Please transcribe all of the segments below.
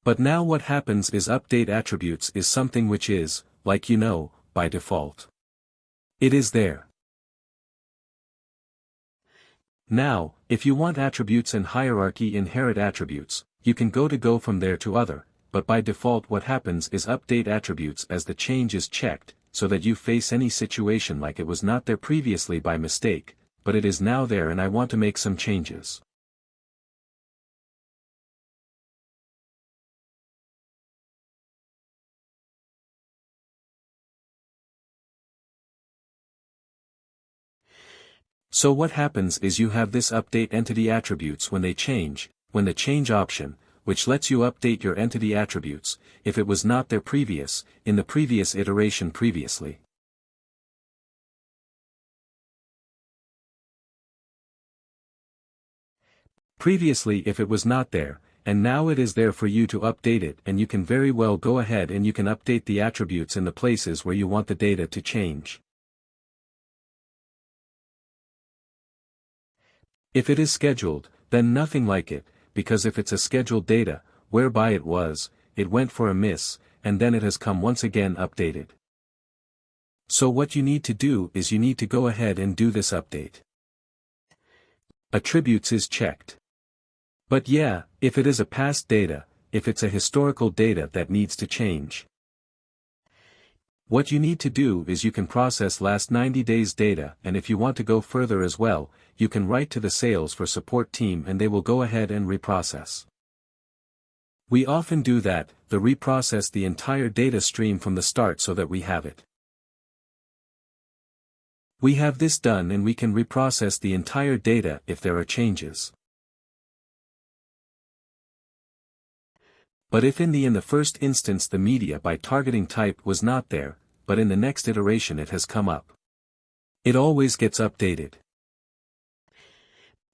But now what happens is update attributes is something which is, like you know, by default. It is there. Now, if you want attributes and hierarchy inherit attributes, you can go from there to other, but by default what happens is update attributes as the change is checked, so that you face any situation like it was not there previously by mistake, but it is now there and I want to make some changes. So what happens is you have this update entity attributes when they change, when the change option, which lets you update your entity attributes, if it was not there in the previous iteration previously. Previously if it was not there, and now it is there for you to update it, and you can very well go ahead and you can update the attributes in the places where you want the data to change. If it is scheduled, then nothing like it, because if it's a scheduled data, whereby it went for a miss, and then it has come once again updated. So what you need to do is you need to go ahead and do this update. Attributes is checked. But yeah, if it is a past data, if it's a historical data that needs to change. What you need to do is you can process last 90 days data, and if you want to go further as well, you can write to the Salesforce support team and they will go ahead and reprocess. We often do that, reprocess the entire data stream from the start so that we have it. We have this done and we can reprocess the entire data if there are changes. But if in the first instance the media by targeting type was not there, but in the next iteration it has come up, it always gets updated.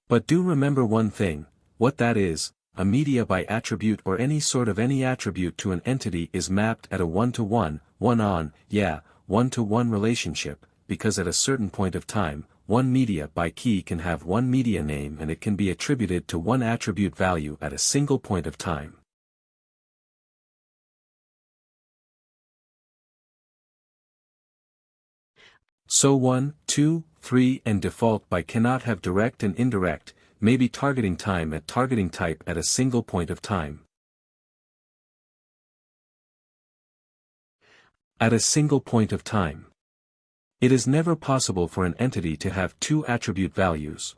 But do remember one thing, what that is, a media by attribute or any sort of any attribute to an entity is mapped at a one-to-one, one-to-one relationship, because at a certain point of time, one media by key can have one media name and it can be attributed to one attribute value at a single point of time. So 1, 2, 3 and default by cannot have direct and indirect, maybe targeting time at targeting type at a single point of time. At a single point of time. It is never possible for an entity to have two attribute values.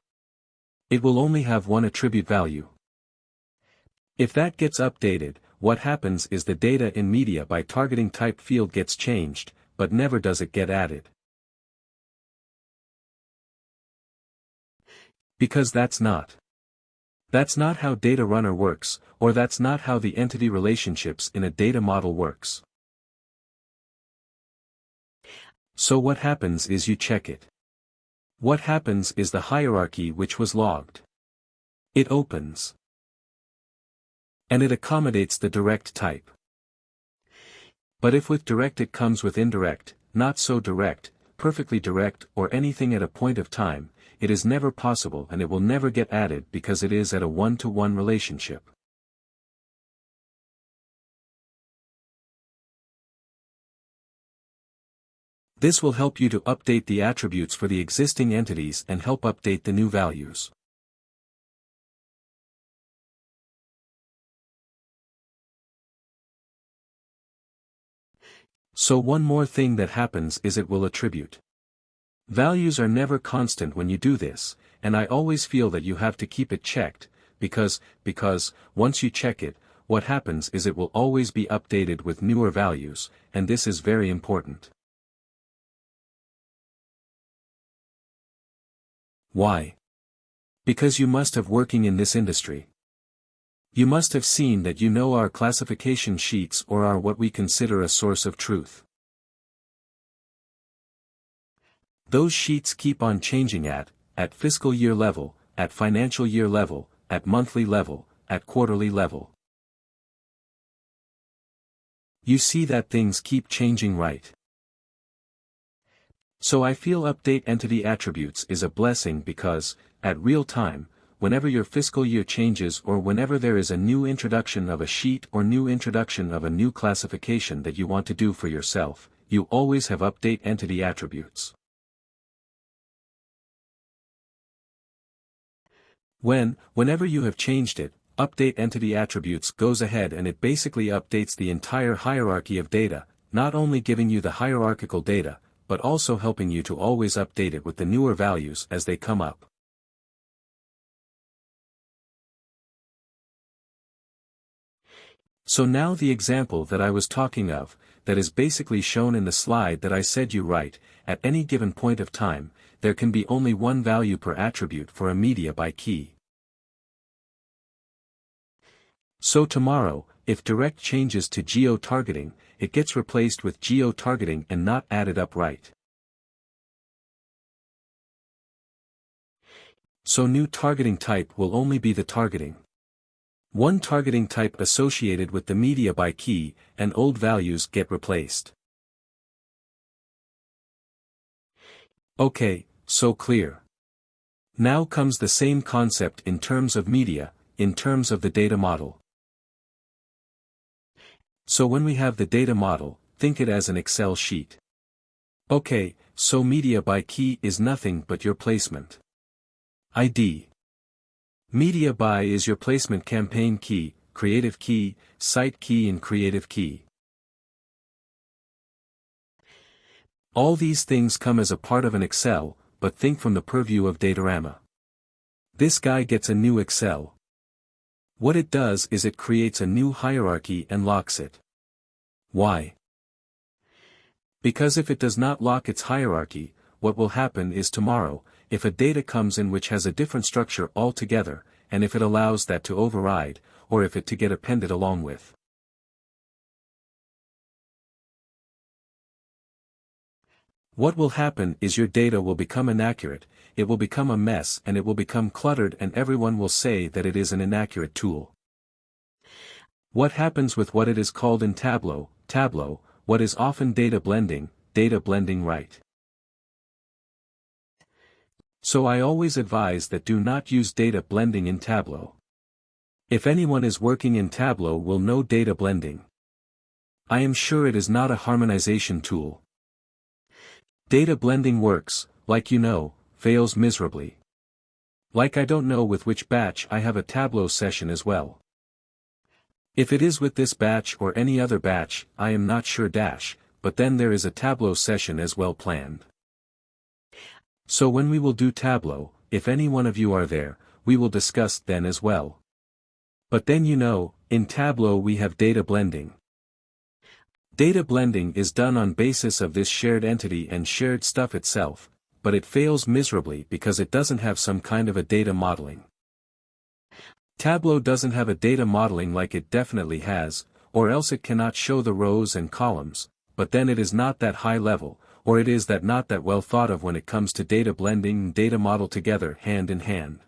It will only have one attribute value. If that gets updated, what happens is the data in media by targeting type field gets changed, but never does it get added. Because that's not how data runner works, or that's not how the entity relationships in a data model works. So what happens is you check it. What happens is the hierarchy which was logged. It opens. And it accommodates the direct type. But if with direct it comes with indirect, not so direct, perfectly direct or anything at a point of time, it is never possible and it will never get added because it is at a one-to-one relationship. This will help you to update the attributes for the existing entities and help update the new values. So one more thing that happens is it will attribute. Values are never constant when you do this, and I always feel that you have to keep it checked, because once you check it, what happens is it will always be updated with newer values, and this is very important. Why? Because you must have working in this industry. You must have seen that you know our classification sheets or are what we consider a source of truth. Those sheets keep on changing at fiscal year level, at financial year level, at monthly level, at quarterly level. You see that things keep changing, right? So I feel update entity attributes is a blessing because, at real time, whenever your fiscal year changes or whenever there is a new introduction of a sheet or new introduction of a new classification that you want to do for yourself, you always have update entity attributes. Whenever you have changed it, update entity attributes goes ahead and it basically updates the entire hierarchy of data, not only giving you the hierarchical data, but also helping you to always update it with the newer values as they come up. So now the example that I was talking of, that is basically shown in the slide that I said you write, at any given point of time, there can be only one value per attribute for a media by key. So tomorrow, if direct changes to geo-targeting, it gets replaced with geo-targeting and not added up right. So new targeting type will only be the targeting. One targeting type associated with the media by key, and old values get replaced. Okay, so clear. Now comes the same concept in terms of media, in terms of the data model. So when we have the data model, think it as an Excel sheet. Okay, so media by key is nothing but your placement ID. Media by is your placement campaign key, creative key, site key and creative key. All these things come as a part of an Excel, but think from the purview of Datorama. This guy gets a new Excel. What it does is it creates a new hierarchy and locks it. Why? Because if it does not lock its hierarchy, what will happen is tomorrow, if a data comes in which has a different structure altogether, and if it allows that to override, or if it to get appended along with. What will happen is your data will become inaccurate, it will become a mess and it will become cluttered and everyone will say that it is an inaccurate tool. What happens with what it is called in Tableau, what is often data blending right? So I always advise that do not use data blending in Tableau. If anyone is working in Tableau will know data blending. I am sure it is not a harmonization tool. Data blending works, like you know, fails miserably. Like I don't know with which batch I have a Tableau session as well. If it is with this batch or any other batch, I am not sure but then there is a Tableau session as well planned. So when we will do Tableau, if any one of you are there, we will discuss then as well. But then you know, in Tableau we have data blending. Data blending is done on basis of this shared entity and shared stuff itself, but it fails miserably because it doesn't have some kind of a data modeling. Tableau doesn't have a data modeling like it definitely has, or else it cannot show the rows and columns, but then it is not that high level, or it is that not that well thought of when it comes to data blending and data model together hand in hand.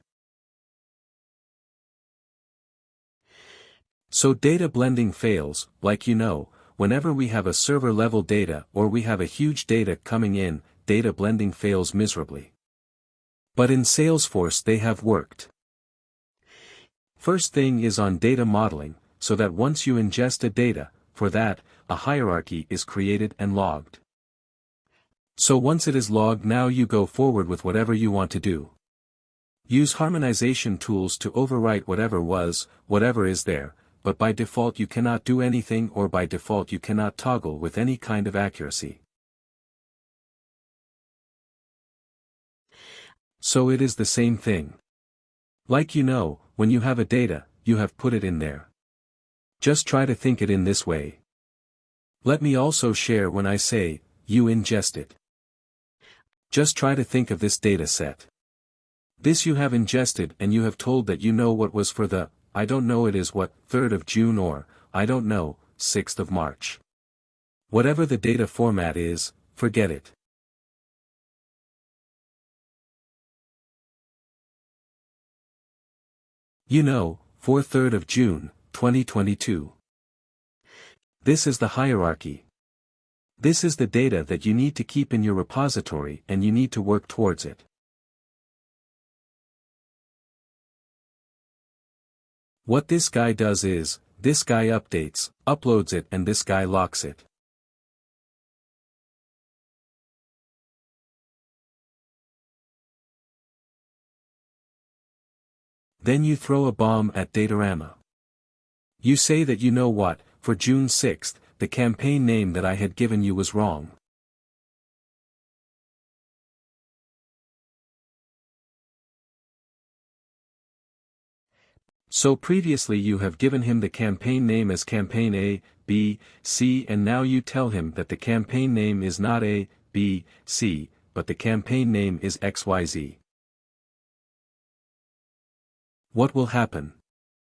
So data blending fails, like you know, whenever we have a server level data or we have a huge data coming in, data blending fails miserably. But in Salesforce they have worked. First thing is on data modeling, so that once you ingest a data, for that, a hierarchy is created and logged. So once it is logged now you go forward with whatever you want to do. Use harmonization tools to overwrite whatever is there, but by default you cannot do anything or by default you cannot toggle with any kind of accuracy. So it is the same thing. Like you know, when you have a data, you have put it in there. Just try to think it in this way. Let me also share when I say, you ingest it. Just try to think of this data set. This you have ingested and you have told that you know what was for the, I don't know it is what, 3rd of June or, I don't know, 6th of March. Whatever the data format is, forget it. You know, for 3rd of June, 2022. This is the hierarchy. This is the data that you need to keep in your repository and you need to work towards it. What this guy does is, this guy updates, uploads it, and this guy locks it. Then you throw a bomb at Datorama. You say that you know what, for June 6th, the campaign name that I had given you was wrong. So previously you have given him the campaign name as campaign A, B, C, and now you tell him that the campaign name is not A, B, C, but the campaign name is XYZ. What will happen?